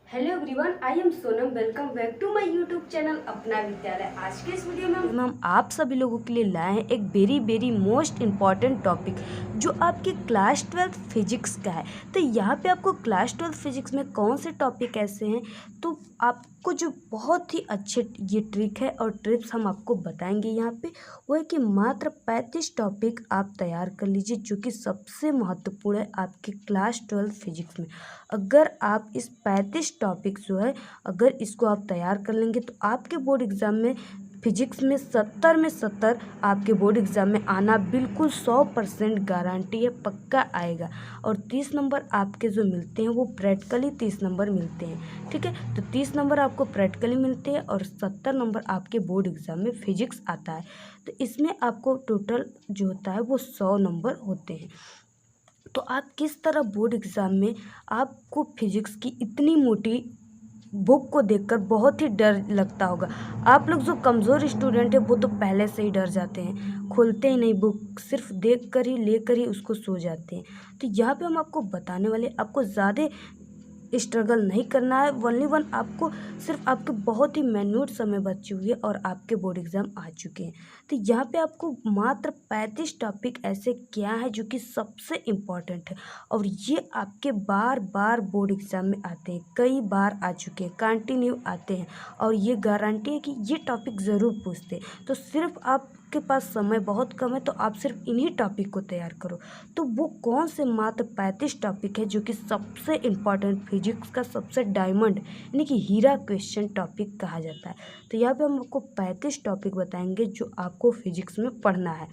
Hello everyone, I am Sonam. Welcome back to my YouTube channel Apna Vidyalaya. आज के इस video में हम आप सभी लोगों के लिए लाए हैं एक वेरी मोस्ट इम्पॉर्टेंट टॉपिक जो आपके क्लास 12 फिजिक्स का है। तो यहाँ पे आपको क्लास 12 फिजिक्स में कौन से टॉपिक ऐसे हैं तो आपको जो बहुत ही अच्छे ये ट्रिक है और टिप्स हम आपको बताएंगे यहाँ पे, वो है कि मात्र 35 टॉपिक आप तैयार कर लीजिए जो कि सबसे महत्वपूर्ण है आपके क्लास 12 फिजिक्स में। अगर आप इस 35 टॉपिक जो है अगर इसको आप तैयार कर लेंगे तो आपके बोर्ड एग्ज़ाम में फिजिक्स में 70 में 70 आपके बोर्ड एग्ज़ाम में आना बिल्कुल 100% गारंटी है, पक्का आएगा। और 30 नंबर आपके जो मिलते हैं वो प्रैक्टिकली 30 नंबर मिलते हैं, ठीक है। तो 30 नंबर आपको प्रैक्टिकली मिलते हैं और 70 नंबर आपके बोर्ड एग्ज़ाम में फिजिक्स आता है। तो इसमें आपको टोटल जो होता है वो 100 नंबर होते हैं। तो आप किस तरह बोर्ड एग्ज़ाम में आपको फिजिक्स की इतनी मोटी बुक को देखकर बहुत ही डर लगता होगा। आप लोग जो कमज़ोर स्टूडेंट है वो तो पहले से ही डर जाते हैं, खोलते ही नहीं बुक, सिर्फ देख कर ही लेकर ही उसको सो जाते हैं। तो यहाँ पे हम आपको बताने वाले, आपको ज़्यादा स्ट्रगल नहीं करना है। ओनली वन आपको सिर्फ आपके बहुत ही मिनट समय बची हुई है और आपके बोर्ड एग्ज़ाम आ चुके हैं। तो यहाँ पे आपको मात्र 35 टॉपिक ऐसे क्या है जो कि सबसे इम्पॉर्टेंट है और ये आपके बार बार बोर्ड एग्ज़ाम में आते हैं, कई बार आ चुके हैं, कंटिन्यू आते हैं और ये गारंटी है कि ये टॉपिक ज़रूर पूछते हैं। तो सिर्फ आपके पास समय बहुत कम है तो आप सिर्फ इन्हीं टॉपिक को तैयार करो। तो वो कौन से मात्र 35 टॉपिक है जो कि सबसे इम्पॉर्टेंट, फिजिक्स का सबसे डायमंड यानी कि हीरा क्वेश्चन टॉपिक कहा जाता है। तो यहाँ पे हम आपको 35 टॉपिक बताएंगे जो आपको फिजिक्स में पढ़ना है,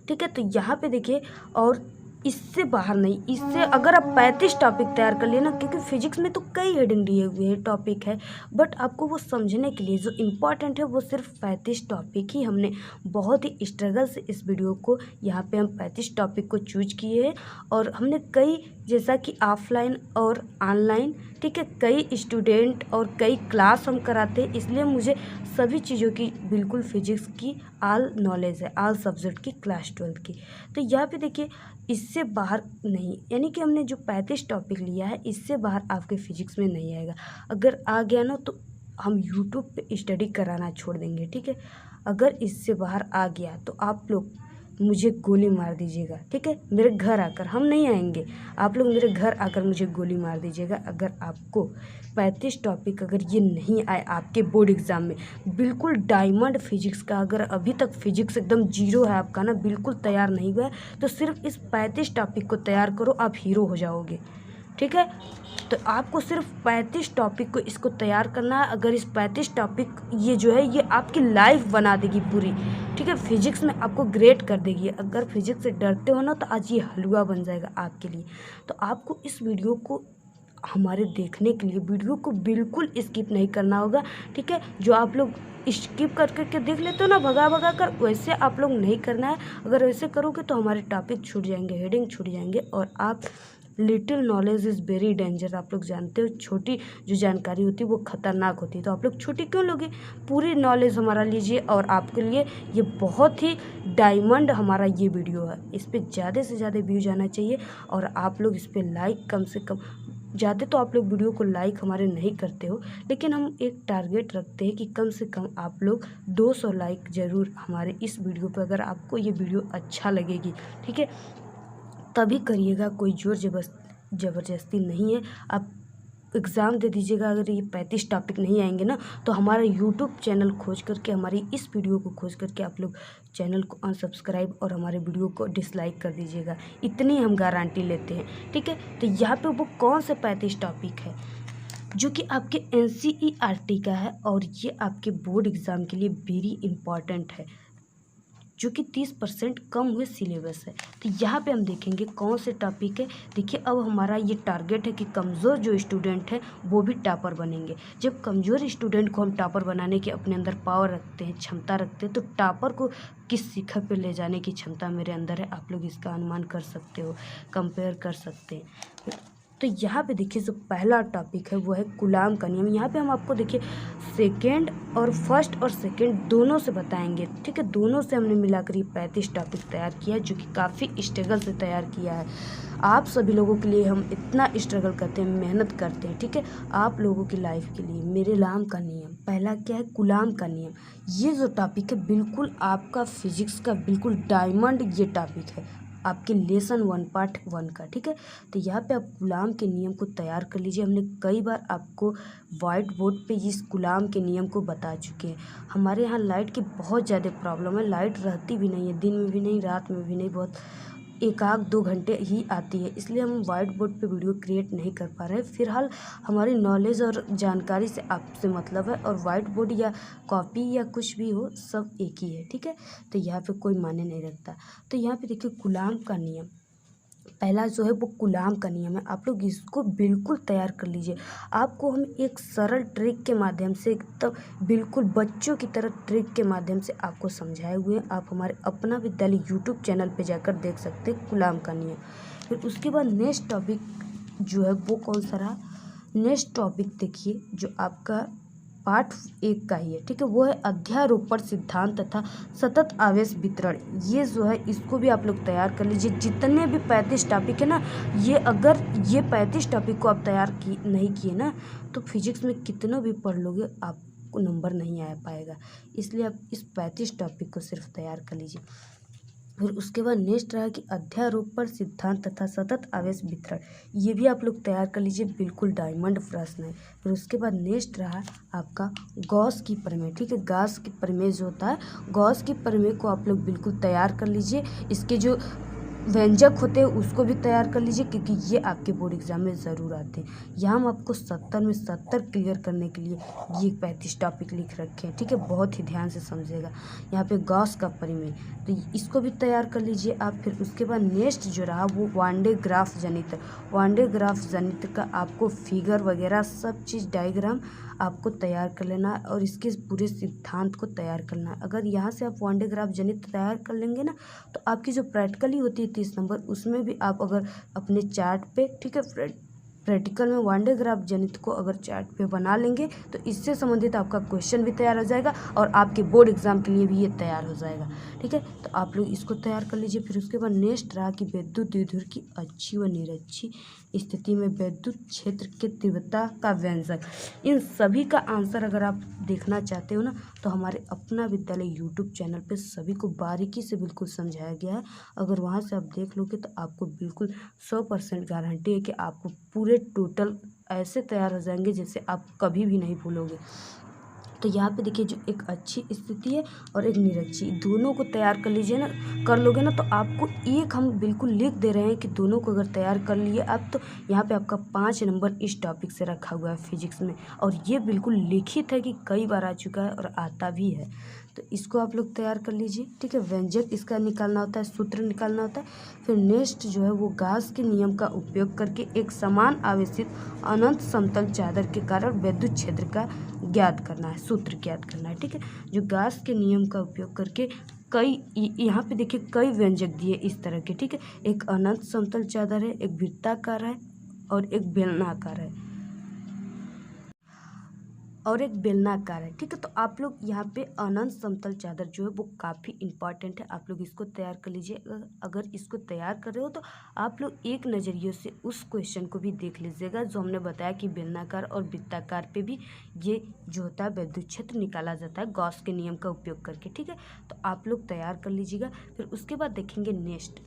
ठीक है। तो यहाँ पे देखिए, और इससे बाहर नहीं, इससे अगर आप 35 टॉपिक तैयार कर लिए ना, क्योंकि फिजिक्स में तो कई हेडिंग दिए हुए हैं, टॉपिक है, बट आपको वो समझने के लिए जो इम्पोर्टेंट है वो सिर्फ 35 टॉपिक ही हमने बहुत ही स्ट्रगल से इस वीडियो को यहाँ पे हम 35 टॉपिक को चूज किए हैं। और हमने कई, जैसा कि ऑफलाइन और ऑनलाइन, ठीक है, कई स्टूडेंट और कई क्लास हम कराते हैं, इसलिए मुझे सभी चीज़ों की बिल्कुल फिजिक्स की ऑल नॉलेज है, ऑल सब्जेक्ट की क्लास 12 की। तो यहाँ पे देखिए, इससे बाहर नहीं, यानी कि हमने जो 35 टॉपिक लिया है इससे बाहर आपके फिजिक्स में नहीं आएगा। अगर आ गया ना तो हम यूट्यूब पे स्टडी कराना छोड़ देंगे, ठीक है। अगर इससे बाहर आ गया तो आप लोग मुझे गोली मार दीजिएगा, ठीक है। मेरे घर आकर, हम नहीं आएंगे, आप लोग मेरे घर आकर मुझे गोली मार दीजिएगा अगर आपको 35 टॉपिक अगर ये नहीं आए आपके बोर्ड एग्ज़ाम में। बिल्कुल डायमंड फिजिक्स का, अगर अभी तक फिजिक्स एकदम जीरो है आपका ना, बिल्कुल तैयार नहीं हुआ है, तो सिर्फ इस 35 टॉपिक को तैयार करो, आप हीरो हो जाओगे, ठीक है। तो आपको सिर्फ 35 टॉपिक को इसको तैयार करना है। अगर इस 35 टॉपिक ये जो है ये आपकी लाइफ बना देगी पूरी, ठीक है, फिजिक्स में आपको ग्रेट कर देगी। अगर फिजिक्स से डरते हो ना तो आज ये हलवा बन जाएगा आपके लिए। तो आपको इस वीडियो को हमारे देखने के लिए वीडियो को बिल्कुल स्किप नहीं करना होगा, ठीक है। जो आप लोग स्किप कर करके देख लेते हो ना भगा भगा कर, वैसे आप लोग नहीं करना है। अगर वैसे करोगे तो हमारे टॉपिक छूट जाएंगे, हेडिंग छूट जाएंगे और आप, little knowledge is very danger, आप लोग जानते हो, छोटी जो जानकारी होती है वो खतरनाक होती है। तो आप लोग छोटी क्यों लोगे, पूरी नॉलेज हमारा लीजिए और आपके लिए ये बहुत ही डायमंड हमारा ये वीडियो है। इस पर ज़्यादा से ज़्यादा व्यूज आना चाहिए और आप लोग इस पर लाइक कम से कम, ज़्यादा तो आप लोग वीडियो को लाइक हमारे नहीं करते हो, लेकिन हम एक टारगेट रखते हैं कि कम से कम आप लोग 200 लाइक ज़रूर हमारे इस वीडियो पर, अगर आपको ये वीडियो अच्छा लगेगी, ठीक है, तभी करिएगा, कोई जोर ज़बरदस्ती नहीं है। आप एग्ज़ाम दे दीजिएगा। अगर ये 35 टॉपिक नहीं आएंगे ना तो हमारा यूट्यूब चैनल खोज करके, हमारी इस वीडियो को खोज करके आप लोग चैनल को अनसब्सक्राइब और हमारे वीडियो को डिसलाइक कर दीजिएगा, इतनी हम गारंटी लेते हैं, ठीक है। तो यहाँ पे वो कौन से 35 टॉपिक है जो कि आपके NCERT का है और ये आपके बोर्ड एग्ज़ाम के लिए वेरी इंपॉर्टेंट है, जो कि 30% कम हुए सिलेबस है। तो यहाँ पे हम देखेंगे कौन से टॉपिक है। देखिए, अब हमारा ये टारगेट है कि कमज़ोर जो स्टूडेंट है वो भी टॉपर बनेंगे। जब कमज़ोर स्टूडेंट को हम टॉपर बनाने की अपने अंदर पावर रखते हैं, क्षमता रखते हैं, तो टॉपर को किस शिखर पे ले जाने की क्षमता मेरे अंदर है, आप लोग इसका अनुमान कर सकते हो, कंपेयर कर सकते हैं। तो यहाँ पे देखिए जो पहला टॉपिक है वो है कूलाम का नियम। यहाँ पे हम आपको देखिए सेकेंड और फर्स्ट और सेकेंड दोनों से बताएंगे, ठीक है। दोनों से हमने मिलाकर ये 35 टॉपिक तैयार किया है, जो कि काफ़ी स्ट्रगल से तैयार किया है। आप सभी लोगों के लिए हम इतना स्ट्रगल करते हैं, मेहनत करते हैं, ठीक है, आप लोगों की लाइफ के लिए। मेरे नाम का नियम पहला क्या है, कूलाम का नियम। ये जो टॉपिक है बिल्कुल आपका फिजिक्स का बिल्कुल डायमंड ये टॉपिक है, आपके लेसन 1 पार्ट 1 का, ठीक है। तो यहाँ पे आप कूलाम के नियम को तैयार कर लीजिए। हमने कई बार आपको वाइट बोर्ड पे इस कूलाम के नियम को बता चुके हैं। हमारे यहाँ लाइट की बहुत ज़्यादा प्रॉब्लम है, लाइट रहती भी नहीं है, दिन में भी नहीं, रात में भी नहीं, बहुत 1-2 घंटे ही आती है, इसलिए हम वाइट बोर्ड पे वीडियो क्रिएट नहीं कर पा रहे हैं। फिलहाल हमारी नॉलेज और जानकारी से आपसे मतलब है, और वाइट बोर्ड या कॉपी या कुछ भी हो सब एक ही है, ठीक है। तो यहाँ पे कोई मायने नहीं रखता। तो यहाँ पे देखिए कूलाम का नियम पहला जो है वो कूलाम का नियम है। आप लोग इसको बिल्कुल तैयार कर लीजिए। आपको हम एक सरल ट्रिक के माध्यम से एकदम बिल्कुल बच्चों की तरह ट्रिक के माध्यम से आपको समझाए हुए हैं। आप हमारे अपना विद्यालय यूट्यूब चैनल पे जाकर देख सकते हैं कूलाम का नियम। फिर उसके बाद नेक्स्ट टॉपिक जो है वो कौन सा रहा, नेक्स्ट टॉपिक देखिए जो आपका पार्ट 1 का ही है, ठीक है, वो है अध्यारोपण सिद्धांत तथा सतत आवेश वितरण। ये जो है इसको भी आप लोग तैयार कर लीजिए। जितने भी 35 टॉपिक है ना, ये अगर ये 35 टॉपिक को आप तैयार नहीं किए ना, तो फिजिक्स में कितना भी पढ़ लोगे आपको नंबर नहीं आ पाएगा। इसलिए आप इस 35 टॉपिक को सिर्फ तैयार कर लीजिए। फिर उसके बाद नेक्स्ट रहा कि अध्यारोपण सिद्धांत तथा सतत आवेश वितरण, ये भी आप लोग तैयार कर लीजिए, बिल्कुल डायमंड प्रश्न है। फिर उसके बाद नेक्स्ट रहा आपका गॉस की प्रमेय, ठीक है। गॉस की प्रमेय जो होता है, गॉस की प्रमेय को आप लोग बिल्कुल तैयार कर लीजिए। इसके जो व्यंजक होते हैं उसको भी तैयार कर लीजिए, क्योंकि ये आपके बोर्ड एग्जाम में ज़रूर आते हैं। यहाँ हम आपको 70 में 70 क्लियर करने के लिए ये 35 टॉपिक लिख रखे हैं, ठीक है, बहुत ही ध्यान से समझिएगा। यहाँ पे गॉस का प्रमेय, तो इसको भी तैयार कर लीजिए आप। फिर उसके बाद नेक्स्ट जो रहा वो वांडे ग्राफ जनित। वांडे ग्राफ जनित का आपको फिगर वगैरह सब चीज़ डायग्राम आपको तैयार कर लेना है, और इसके पूरे सिद्धांत को तैयार करना है। अगर यहाँ से आप वांडे ग्राफ जनित तैयार कर लेंगे ना, तो आपकी जो प्रैक्टिकली होती है 30 नंबर, उसमें भी आप अगर अपने चार्ट पे, ठीक है, प्रैक्टिकल में वांडे ग्राफ जनित को अगर चार्ट पे बना लेंगे तो इससे संबंधित आपका क्वेश्चन भी तैयार हो जाएगा, और आपके बोर्ड एग्जाम के लिए भी ये तैयार हो जाएगा, ठीक है। तो आप लोग इसको तैयार कर लीजिए। फिर उसके बाद नेक्स्ट रहा कि विद्युत द्विध्रुव की अच्छी व निरक्षी स्थिति में विद्युत क्षेत्र की तीव्रता का व्यंजक। इन सभी का आंसर अगर आप देखना चाहते हो ना, तो हमारे अपना विद्यालय यूट्यूब चैनल पे सभी को बारीकी से बिल्कुल समझाया गया है। अगर वहाँ से आप देख लोगे तो आपको बिल्कुल 100% गारंटी है कि आपको पूरे टोटल ऐसे तैयार हो जाएंगे जैसे आप कभी भी नहीं भूलोगे। तो यहाँ पे देखिए जो एक अच्छी स्थिति है और एक निरक्षी, दोनों को तैयार कर लीजिए ना, कर लोगे ना, तो आपको एक हम बिल्कुल लिख दे रहे हैं कि दोनों को अगर तैयार कर लिए आप, तो यहाँ पे आपका 5 नंबर इस टॉपिक से रखा हुआ है फिजिक्स में, और ये बिल्कुल लिखित है कि कई बार आ चुका है और आता भी है। तो इसको आप लोग तैयार कर लीजिए, ठीक है। व्यंजक इसका निकालना होता है, सूत्र निकालना होता है। फिर नेक्स्ट जो है वो गॉस के नियम का उपयोग करके एक समान आवेशित अनंत समतल चादर के कारण विद्युत क्षेत्र का ज्ञात करना है, सूत्र ज्ञात करना है, ठीक है। जो गॉस के नियम का उपयोग करके कई, यहाँ पे देखिए कई व्यंजक दिए इस तरह के, ठीक है। एक अनंत समतल चादर है, एक वृत्ताकार है, और एक बेलनाकार है, और एक बेलनाकार है, ठीक है। तो आप लोग यहाँ पे अनंत समतल चादर जो है वो काफ़ी इंपॉर्टेंट है, आप लोग इसको तैयार कर लीजिए। अगर इसको तैयार कर रहे हो तो आप लोग एक नज़रिए से उस क्वेश्चन को भी देख लीजिएगा जो हमने बताया कि बेलनाकार और वृत्ताकार पे भी ये जो होता है विद्युत क्षेत्र निकाला जाता है गॉस के नियम का उपयोग करके, ठीक है। तो आप लोग तैयार कर लीजिएगा। फिर उसके बाद देखेंगे नेक्स्ट,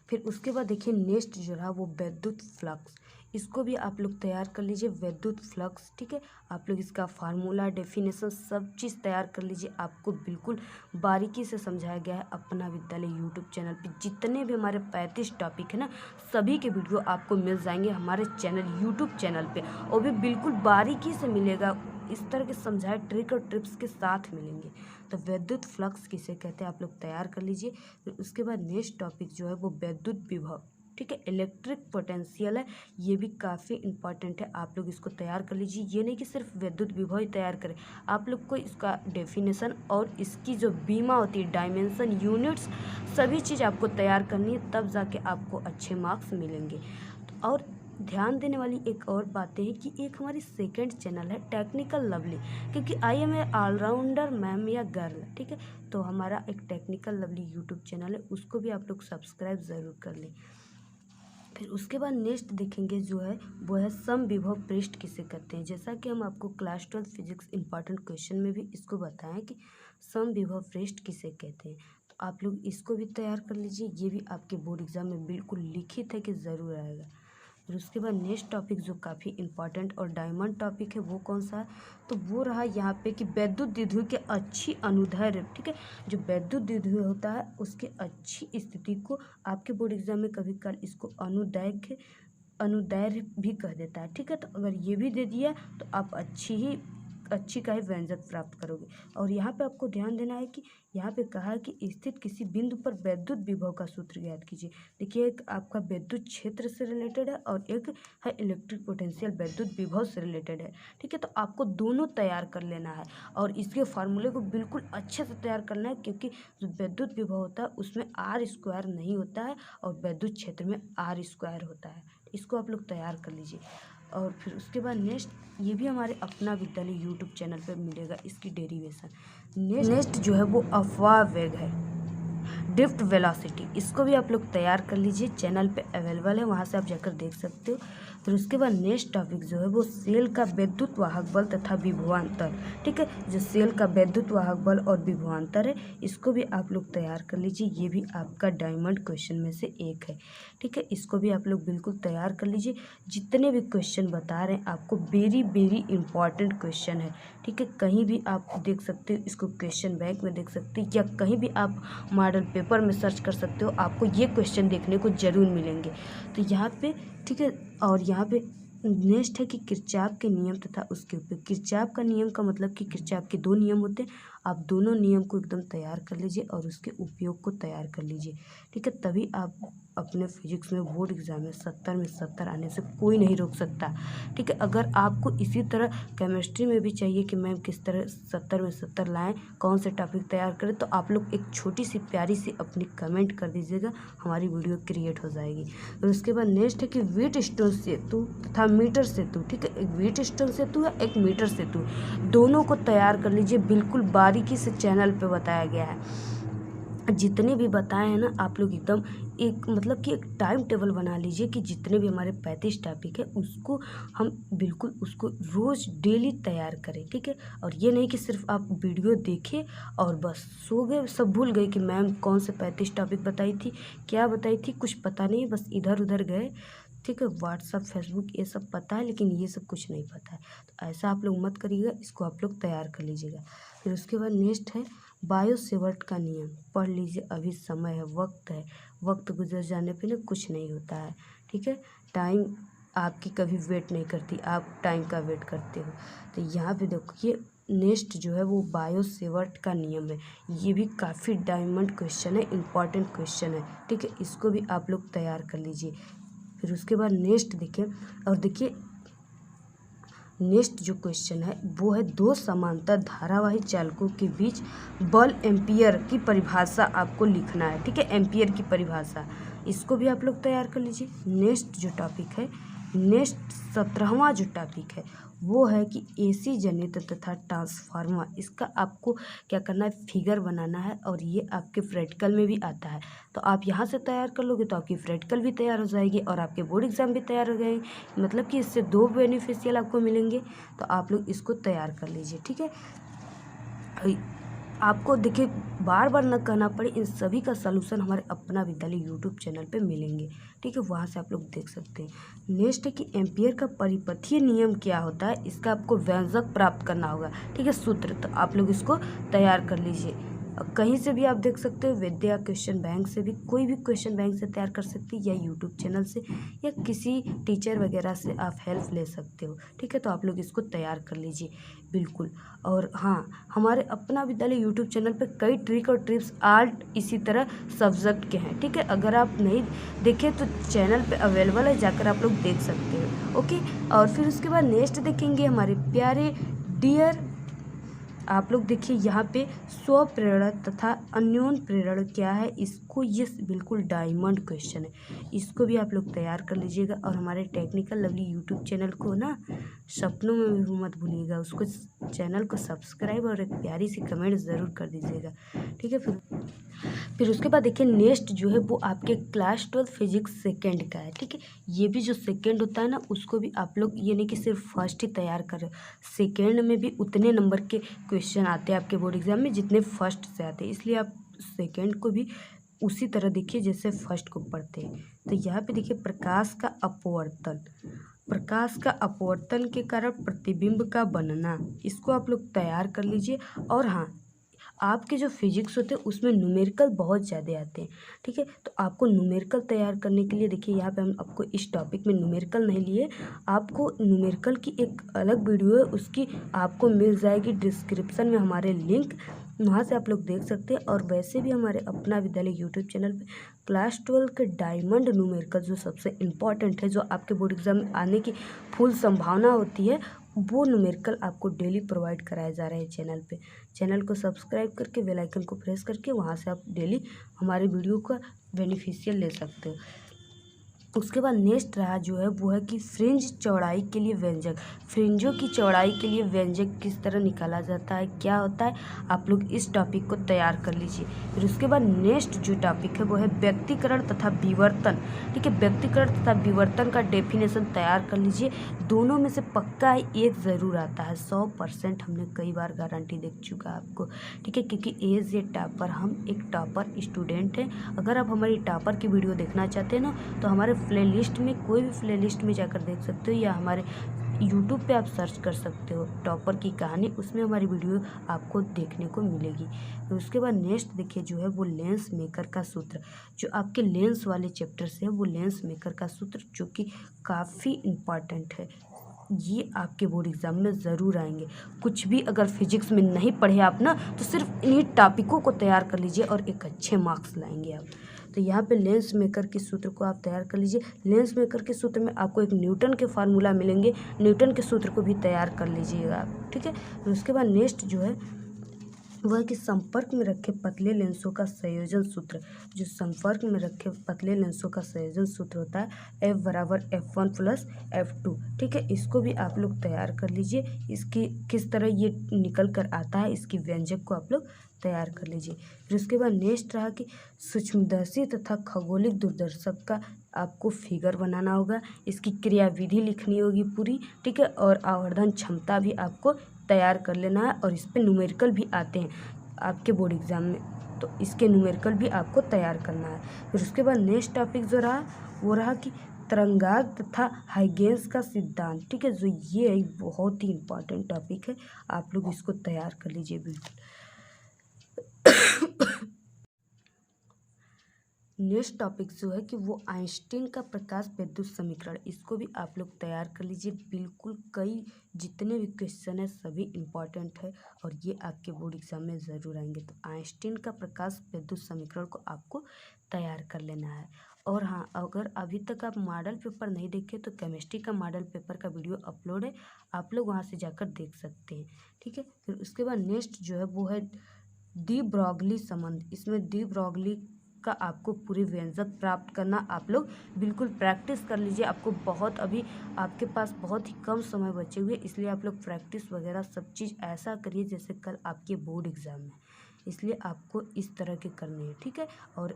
फिर उसके बाद देखिए नेक्स्ट जो रहा वो विद्युत फ्लक्स, इसको भी आप लोग तैयार कर लीजिए। विद्युत फ्लक्स, ठीक है, आप लोग इसका फार्मूला, डेफिनेशन सब चीज़ तैयार कर लीजिए। आपको बिल्कुल बारीकी से समझाया गया है अपना विद्यालय यूट्यूब चैनल पे। जितने भी हमारे 35 टॉपिक है ना, सभी के वीडियो आपको मिल जाएंगे हमारे चैनल यूट्यूब चैनल पे, और भी बिल्कुल बारीकी से मिलेगा, इस तरह के समझाए ट्रिक और टिप्स के साथ मिलेंगे। तो विद्युत फ्लक्स किसे कहते हैं आप लोग तैयार कर लीजिए। फिर उसके बाद नेक्स्ट टॉपिक जो है वो विद्युत विभव, ठीक है, इलेक्ट्रिक पोटेंशियल है, ये भी काफ़ी इंपॉर्टेंट है, आप लोग इसको तैयार कर लीजिए। ये नहीं कि सिर्फ विद्युत विभव ही तैयार करें, आप लोग को इसका डेफिनेशन और इसकी जो बीमा होती है, डायमेंशन, यूनिट्स, सभी चीज़ आपको तैयार करनी है, तब जाके आपको अच्छे मार्क्स मिलेंगे। और ध्यान देने वाली एक और बातें हैं कि एक हमारी सेकंड चैनल है टेक्निकल लवली, क्योंकि I am a allrounder ma'am या गर्ल, ठीक है। तो हमारा एक टेक्निकल लवली यूट्यूब चैनल है, उसको भी आप लोग सब्सक्राइब ज़रूर कर लें। फिर उसके बाद नेक्स्ट देखेंगे जो है वो है समविभव पृष्ठ किसे कहते हैं। जैसा कि हम आपको क्लास 12 फिजिक्स इंपॉर्टेंट क्वेश्चन में भी इसको बताएं कि समविभव पृष्ठ किसे कहते हैं, तो आप लोग इसको भी तैयार कर लीजिए। ये भी आपके बोर्ड एग्जाम में बिल्कुल लिखित है कि ज़रूर आएगा। फिर उसके बाद नेक्स्ट टॉपिक जो काफ़ी इंपॉर्टेंट और डायमंड टॉपिक है वो कौन सा है, तो वो रहा यहाँ पे कि वैद्युत द्विध्रुव के अच्छी अनुदैर्ध्य, ठीक है। जो वैद्युत द्विध्रुव होता है उसकी अच्छी स्थिति को आपके बोर्ड एग्जाम में कभी कल इसको अनुदैर्ध्य भी कह देता है, ठीक है। तो अगर ये भी दे दिया तो आप अच्छी का ही व्यंजक प्राप्त करोगे। और यहाँ पे आपको ध्यान देना है कि यहाँ पे कहा है कि स्थित किसी बिंदु पर वैद्युत विभव का सूत्र ज्ञात कीजिए। देखिए एक आपका वैद्युत क्षेत्र से रिलेटेड है और एक है इलेक्ट्रिक पोटेंशियल वैद्युत विभव से रिलेटेड है, ठीक है। तो आपको दोनों तैयार कर लेना है और इसके फार्मूले को बिल्कुल अच्छे से तैयार करना है, क्योंकि जो वैद्युत विभव होता है उसमें R² नहीं होता है और वैद्युत क्षेत्र में R² होता है। इसको आप लोग तैयार कर लीजिए। और फिर उसके बाद नेक्स्ट ये भी हमारे अपना विद्यालय यूट्यूब चैनल पर मिलेगा, इसकी डेरिवेशन। नेक्स्ट जो है वो अफवाह वेग है, ड्रिफ्ट वेलोसिटी, इसको भी आप लोग तैयार कर लीजिए। चैनल पे अवेलेबल है, वहाँ से आप जाकर देख सकते हो। फिर उसके बाद नेक्स्ट टॉपिक जो है वो सेल का वैद्युत वाहक बल तथा विभवांतर, ठीक है। जो सेल का वैद्युत वाहक बल और विभवांतर है इसको भी आप लोग तैयार कर लीजिए। ये भी आपका डायमंड क्वेश्चन में से एक है, ठीक है। इसको भी आप लोग बिल्कुल तैयार कर लीजिए। जितने भी क्वेश्चन बता रहे हैं आपको वेरी वेरी इंपॉर्टेंट क्वेश्चन है, ठीक है। कहीं भी आप देख सकते हो इसको, क्वेश्चन बैंक में देख सकते हो या कहीं भी आप मॉडल पेपर में सर्च कर सकते हो, आपको ये क्वेश्चन देखने को जरूर मिलेंगे। तो यहाँ पे ठीक है। और यहाँ पे नेक्स्ट है कि किरचॉफ के नियम तथा उसके उपयोग। किरचॉफ का नियम का मतलब कि किरचॉफ के 2 नियम होते हैं, आप दोनों नियम को एकदम तैयार कर लीजिए और उसके उपयोग को तैयार कर लीजिए, ठीक है। तभी आप अपने फिजिक्स में बोर्ड एग्जाम में 70 में 70 आने से कोई नहीं रोक सकता, ठीक है। अगर आपको इसी तरह केमिस्ट्री में भी चाहिए कि मैम किस तरह 70 में 70 लाएँ, कौन से टॉपिक तैयार करें, तो आप लोग एक छोटी सी प्यारी सी अपनी कमेंट कर दीजिएगा, हमारी वीडियो क्रिएट हो जाएगी। और उसके बाद नेक्स्ट है कि व्हीटस्टोन सेतु तथा मीटर सेतु, ठीक है। एक व्हीटस्टोन सेतु है, एक मीटर सेतु, दोनों को तैयार कर लीजिए। बिल्कुल बारीकी से चैनल पे बताया गया है। जितने भी बताए हैं ना आप लोग एकदम एक मतलब कि एक टाइम टेबल बना लीजिए कि जितने भी हमारे 35 टॉपिक है उसको हम बिल्कुल उसको रोज़ डेली तैयार करें, ठीक है। और ये नहीं कि सिर्फ आप वीडियो देखें और बस सो गए, सब भूल गए कि मैम कौन से 35 टॉपिक बताई थी, क्या बताई थी, कुछ पता नहीं, बस इधर उधर गए, ठीक है। व्हाट्सअप फेसबुक ये सब पता है लेकिन ये सब कुछ नहीं पता है, तो ऐसा आप लोग मत करिएगा, इसको आप लोग तैयार कर लीजिएगा। फिर उसके बाद नेक्स्ट है बायो-सेवर्ट का नियम, पढ़ लीजिए। अभी समय है, वक्त गुजर जाने पे ना कुछ नहीं होता है, ठीक है। टाइम आपकी कभी वेट नहीं करती, आप टाइम का वेट करते हो। तो यहाँ पे देखिए नेक्स्ट जो है वो बायो-सेवर्ट का नियम है, ये भी काफ़ी डायमंड क्वेश्चन है, इंपॉर्टेंट क्वेश्चन है, ठीक है। इसको भी आप लोग तैयार कर लीजिए। फिर उसके बाद नेक्स्ट देखिए, और देखिए नेक्स्ट जो क्वेश्चन है वो है 2 समांतर धारावाही चालकों के बीच बल एम्पियर की परिभाषा आपको लिखना है, ठीक है। एम्पियर की परिभाषा, इसको भी आप लोग तैयार कर लीजिए। नेक्स्ट जो टॉपिक है, नेक्स्ट 17वां जो टॉपिक है वो है कि एसी जनरेटर तथा ट्रांसफार्मर, इसका आपको क्या करना है, फिगर बनाना है और ये आपके प्रैक्टिकल में भी आता है। तो आप यहाँ से तैयार कर लोगे तो आपकी प्रैक्टिकल भी तैयार हो जाएगी और आपके बोर्ड एग्जाम भी तैयार हो जाएंगे, मतलब कि इससे 2 बेनिफिशियल आपको मिलेंगे। तो आप लोग इसको तैयार कर लीजिए, ठीक है। आपको देखिए बार बार न कहना पड़े, इन सभी का सलूशन हमारे अपना विद्यालय यूट्यूब चैनल पे मिलेंगे, ठीक है। वहाँ से आप लोग देख सकते हैं। नेक्स्ट है कि एम्पियर का परिपथीय नियम क्या होता है, इसका आपको व्यंजक प्राप्त करना होगा, ठीक है, सूत्र। तो आप लोग इसको तैयार कर लीजिए। कहीं से भी आप देख सकते हो, विद्या क्वेश्चन बैंक से भी, कोई भी क्वेश्चन बैंक से तैयार कर सकते हैं या यूट्यूब चैनल से या किसी टीचर वगैरह से आप हेल्प ले सकते हो, ठीक है। तो आप लोग इसको तैयार कर लीजिए बिल्कुल। और हाँ, हमारे अपना विद्यालय यूट्यूब चैनल पे कई ट्रिक और टिप्स आर्ट इसी तरह सब्जेक्ट के हैं, ठीक है। अगर आप नहीं देखें तो चैनल पे अवेलेबल है, जाकर आप लोग देख सकते हो, ओके। और फिर उसके बाद नेक्स्ट देखेंगे हमारे प्यारे डियर आप लोग देखिए यहाँ पे स्व प्रेरणा तथा अन्योन प्रेरणा क्या है, इसको ये बिल्कुल डायमंड क्वेश्चन है, इसको भी आप लोग तैयार कर लीजिएगा। और हमारे टेक्निकल लवली यूट्यूब चैनल को ना सपनों में भी मत भूलिएगा, उसको चैनल को सब्सक्राइब और एक प्यारी सी कमेंट ज़रूर कर दीजिएगा, ठीक है। फिर उसके बाद देखिए नेक्स्ट जो है वो आपके क्लास 12 फिजिक्स सेकेंड का है, ठीक है। ये भी जो सेकेंड होता है ना, उसको भी आप लोग ये नहीं कि सिर्फ फर्स्ट ही तैयार कर रहे हो, सेकेंड में भी उतने नंबर के क्वेश्चन आते हैं आपके बोर्ड एग्जाम में जितने फर्स्ट से आते हैं, इसलिए आप सेकेंड को भी उसी तरह देखिए जैसे फर्स्ट को पढ़ते हैं। तो यहाँ पे देखिए प्रकाश का अपवर्तन, प्रकाश का अपवर्तन के कारण प्रतिबिंब का बनना, इसको आप लोग तैयार कर लीजिए। और हाँ, आपके जो फिजिक्स होते हैं उसमें न्यूमेरिकल बहुत ज़्यादा आते हैं, ठीक है। तो आपको न्यूमेरिकल तैयार करने के लिए देखिए यहाँ पे हम आपको इस टॉपिक में न्यूमेरिकल नहीं लिए, आपको न्यूमेरिकल की एक अलग वीडियो है, उसकी आपको मिल जाएगी डिस्क्रिप्शन में हमारे लिंक, वहाँ से आप लोग देख सकते हैं। और वैसे भी हमारे अपना विद्यालय यूट्यूब चैनल पे क्लास 12 के डायमंड न्यूमेरिकल जो सबसे इम्पॉर्टेंट है, जो आपके बोर्ड एग्जाम में आने की फुल संभावना होती है, वो न्यूमेरिकल आपको डेली प्रोवाइड कराया जा रहा है चैनल पे। चैनल को सब्सक्राइब करके बेल आइकन को प्रेस करके वहाँ से आप डेली हमारे वीडियो का बेनिफिशियल ले सकते हो। उसके बाद नेक्स्ट रहा जो है वो है कि फ्रिंज चौड़ाई के लिए व्यंजक, फ्रिंजों की चौड़ाई के लिए व्यंजक किस तरह निकाला जाता है, क्या होता है, आप लोग इस टॉपिक को तैयार कर लीजिए। फिर उसके बाद नेक्स्ट जो टॉपिक है वो है व्यक्तिकरण तथा विवर्तन, ठीक है। व्यक्तिकरण तथा विवर्तन का डेफिनेशन तैयार कर लीजिए, दोनों में से पक्का एक ज़रूर आता है, 100% हमने कई बार गारंटी दे चुका है आपको, ठीक है। क्योंकि एज ए टॉपर, हम एक टॉपर स्टूडेंट हैं। अगर आप हमारी टॉपर की वीडियो देखना चाहते हैं ना, तो हमारे प्लेलिस्ट में, कोई भी प्लेलिस्ट में जाकर देख सकते हो, या हमारे यूट्यूब पे आप सर्च कर सकते हो टॉपर की कहानी, उसमें हमारी वीडियो आपको देखने को मिलेगी। तो उसके बाद नेक्स्ट देखिए जो है वो लेंस मेकर का सूत्र, जो आपके लेंस वाले चैप्टर से है, वो लेंस मेकर का सूत्र जो कि काफ़ी इम्पॉर्टेंट है, ये आपके बोर्ड एग्जाम में ज़रूर आएंगे। कुछ भी अगर फिजिक्स में नहीं पढ़े आप ना, तो सिर्फ इन्हीं टॉपिकों को तैयार कर लीजिए और एक अच्छे मार्क्स लाएंगे आप। तो यहाँ पे लेंस मेकर के सूत्र को आप तैयार कर लीजिए। लेंस मेकर के सूत्र में आपको एक न्यूटन के फार्मूला मिलेंगे, न्यूटन के सूत्र को भी तैयार कर लीजिएगा आप, ठीक है। तो उसके बाद नेक्स्ट जो है वह है कि संपर्क में रखे पतले लेंसों का संयोजन सूत्र, जो संपर्क में रखे पतले लेंसों का संयोजन सूत्र होता है F = F1 + F2, ठीक है। इसको भी आप लोग तैयार कर लीजिए, इसकी किस तरह ये निकल कर आता है, इसकी व्यंजक को आप लोग तैयार कर लीजिए। फिर उसके बाद नेक्स्ट रहा कि सूक्ष्मदर्शी तथा खगोलिक दूरदर्शक का आपको फिगर बनाना होगा, इसकी क्रियाविधि लिखनी होगी पूरी, ठीक है। और आवर्धन क्षमता भी आपको तैयार कर लेना है, और इस पे न्यूमेरिकल भी आते हैं आपके बोर्ड एग्जाम में, तो इसके न्यूमेरिकल भी आपको तैयार करना है। फिर उसके बाद नेक्स्ट टॉपिक जो रहा वो रहा कि तरंगाग तथा हाइगेंस का सिद्धांत, ठीक है। जो ये एक बहुत ही इम्पॉर्टेंट टॉपिक है, आप लोग इसको तैयार कर लीजिए बिल्कुल। नेक्स्ट टॉपिक जो है कि वो आइंस्टीन का प्रकाश विद्युत समीकरण, इसको भी आप लोग तैयार कर लीजिए बिल्कुल। कई जितने भी क्वेश्चन है सभी इम्पॉर्टेंट है और ये आपके बोर्ड एग्जाम में ज़रूर आएंगे। तो आइंस्टीन का प्रकाश विद्युत समीकरण को आपको तैयार कर लेना है। और हाँ, अगर अभी तक आप मॉडल पेपर नहीं देखे तो केमिस्ट्री का मॉडल पेपर का वीडियो अपलोड है, आप लोग वहाँ से जाकर देख सकते हैं, ठीक है। फिर उसके बाद नेक्स्ट जो है वो है डी ब्रॉगली संबंध, इसमें डी ब्रॉगली का आपको पूरी व्यंजक प्राप्त करना, आप लोग बिल्कुल प्रैक्टिस कर लीजिए। आपको बहुत, अभी आपके पास बहुत ही कम समय बचे हुए, इसलिए आप लोग प्रैक्टिस वगैरह सब चीज़ ऐसा करिए जैसे कल आपके बोर्ड एग्जाम है, इसलिए आपको इस तरह के करने हैं, ठीक है। और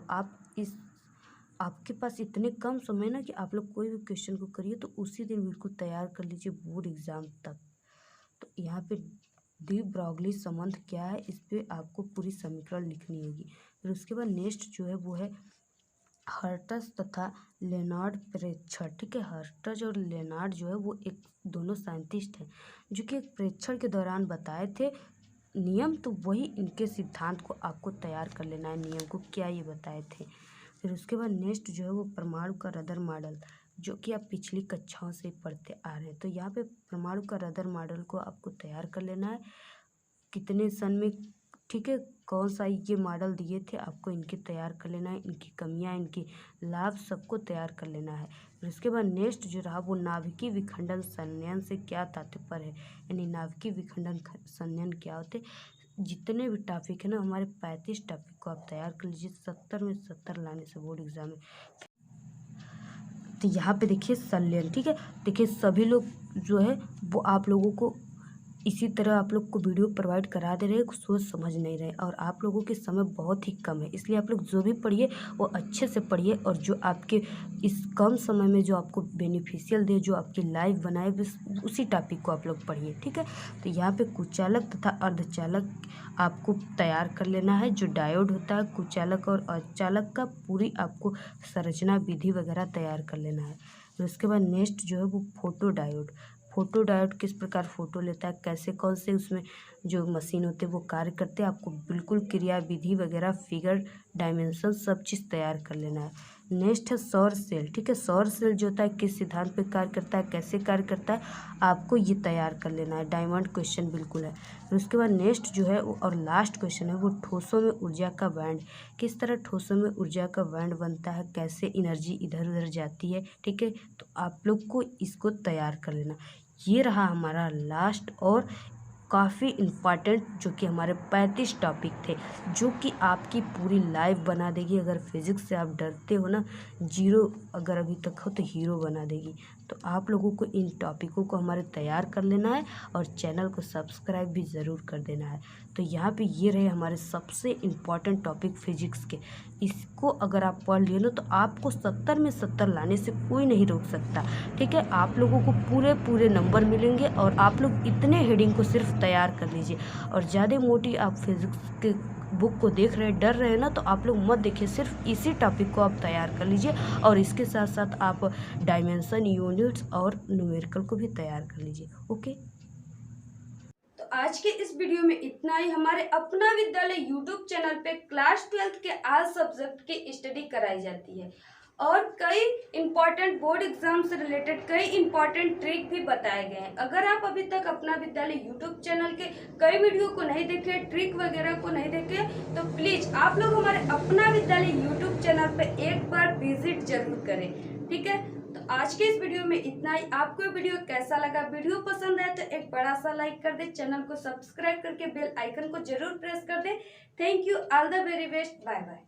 आपके पास इतने कम समय ना कि आप लोग कोई भी क्वेश्चन को करिए तो उसी दिन बिल्कुल तैयार कर लीजिए बोर्ड एग्जाम तक। तो यहाँ पे डी ब्रॉगली संबंध क्या है, इस पर आपको पूरी समीकरण लिखनी होगी। फिर उसके बाद नेक्स्ट जो है वो है हर्ट्ज तथा लेनार्ड प्रेक्षण, ठीक है। हर्ट्ज और लेनार्ड जो है वो एक दोनों साइंटिस्ट हैं जो कि एक प्रेक्षण के दौरान बताए थे नियम, तो वही इनके सिद्धांत को आपको तैयार कर लेना है, नियम को क्या ये बताए थे। फिर उसके बाद नेक्स्ट जो है वो परमाणु का रदर मॉडल, जो कि आप पिछली कक्षाओं से पढ़ते आ रहे हैं। तो यहाँ पे परमाणु का रदर मॉडल को आपको तैयार कर लेना है, कितने सन में ठीक है, कौन सा ये मॉडल दिए थे आपको, इनके तैयार कर लेना है, इनकी कमियां, इनके लाभ सबको तैयार कर लेना है। फिर उसके बाद नेक्स्ट जो रहा वो नाभिकीय विखंडन संयंत्र से क्या तात्पर्य है, यानी नाभिकीय विखंडन संयंत्र क्या होते। जितने भी टॉपिक है ना हमारे 35 टॉपिक को आप तैयार कर लीजिए, 70 में 70 लाने से बोर्ड एग्जाम में। तो यहाँ पे देखिए संलयन, ठीक है, देखिए सभी लोग जो है वो आप लोगों को इसी तरह आप लोग को वीडियो प्रोवाइड करा दे रहे हैं, सोच समझ नहीं रहे, और आप लोगों के समय बहुत ही कम है, इसलिए आप लोग जो भी पढ़िए वो अच्छे से पढ़िए, और जो आपके इस कम समय में जो आपको बेनिफिशियल दे, जो आपकी लाइफ बनाए, बस उसी टॉपिक को आप लोग पढ़िए, ठीक है। तो यहाँ पे कुचालक तथा अर्धचालक आपको तैयार कर लेना है। जो डायोड होता है कुचालक और अर्धचालक का पूरी आपको संरचना विधि वगैरह तैयार कर लेना है। फिर उसके बाद नेक्स्ट जो है वो फोटो डायोड। फोटो डायोड किस प्रकार फ़ोटो लेता है, कैसे कौन से उसमें जो मशीन होते हैं वो कार्य करते हैं, आपको बिल्कुल क्रिया विधि वगैरह फिगर डायमेंशन सब चीज़ तैयार कर लेना है। नेक्स्ट है सौर सेल, ठीक है, सौर सेल जो होता है किस सिद्धांत पे कार्य करता है, कैसे कार्य करता है, आपको ये तैयार कर लेना है। डायमंड क्वेश्चन बिल्कुल है। फिर उसके बाद नेक्स्ट जो है और लास्ट क्वेश्चन है वो ठोसों में ऊर्जा का बैंड, किस तरह ठोसों में ऊर्जा का बैंड बनता है, कैसे एनर्जी इधर उधर जाती है, ठीक है। तो आप लोग को इसको तैयार कर लेना। ये रहा हमारा लास्ट और काफ़ी इम्पॉर्टेंट, जो कि हमारे 35 टॉपिक थे, जो कि आपकी पूरी लाइफ बना देगी। अगर फिज़िक्स से आप डरते हो ना, जीरो अगर अभी तक हो तो हीरो बना देगी। तो आप लोगों को इन टॉपिकों को हमारे तैयार कर लेना है और चैनल को सब्सक्राइब भी ज़रूर कर देना है। तो यहाँ पे ये रहे हमारे सबसे इम्पॉर्टेंट टॉपिक फिजिक्स के। इसको अगर आप पढ़ लिए ना तो आपको 70 में 70 लाने से कोई नहीं रोक सकता, ठीक है। आप लोगों को पूरे पूरे नंबर मिलेंगे, और आप लोग इतने हेडिंग को सिर्फ तैयार कर लीजिए। और ज़्यादा मोटी आप फिजिक्स के बुक को देख रहे डर रहे हैं ना, तो आप लोग मत देखिए, सिर्फ इसी टॉपिक को आप तैयार कर लीजिए, और इसके साथ साथ आप डायमेंशन, यूनिट्स और न्यूमेरिकल को भी तैयार कर लीजिए। ओके, तो आज के इस वीडियो में इतना ही। हमारे अपना विद्यालय यूट्यूब चैनल पे क्लास 12 के ऑल सब्जेक्ट की स्टडी कराई जाती है, और कई इंपॉर्टेंट बोर्ड एग्जाम से रिलेटेड कई इंपॉर्टेंट ट्रिक भी बताए गए हैं। अगर आप अभी तक अपना विद्यालय यूट्यूब चैनल के कई वीडियो को नहीं देखे, ट्रिक वगैरह को नहीं देखे, तो प्लीज आप लोग हमारे अपना विद्यालय यूट्यूब चैनल पे एक बार विजिट जरूर करें, ठीक है। तो आज के इस वीडियो में इतना ही। आपको वीडियो कैसा लगा, वीडियो पसंद आए तो एक बड़ा सा लाइक कर दे, चैनल को सब्सक्राइब करके बेल आइकन को जरूर प्रेस कर दे। Thank you, all the very best, bye bye.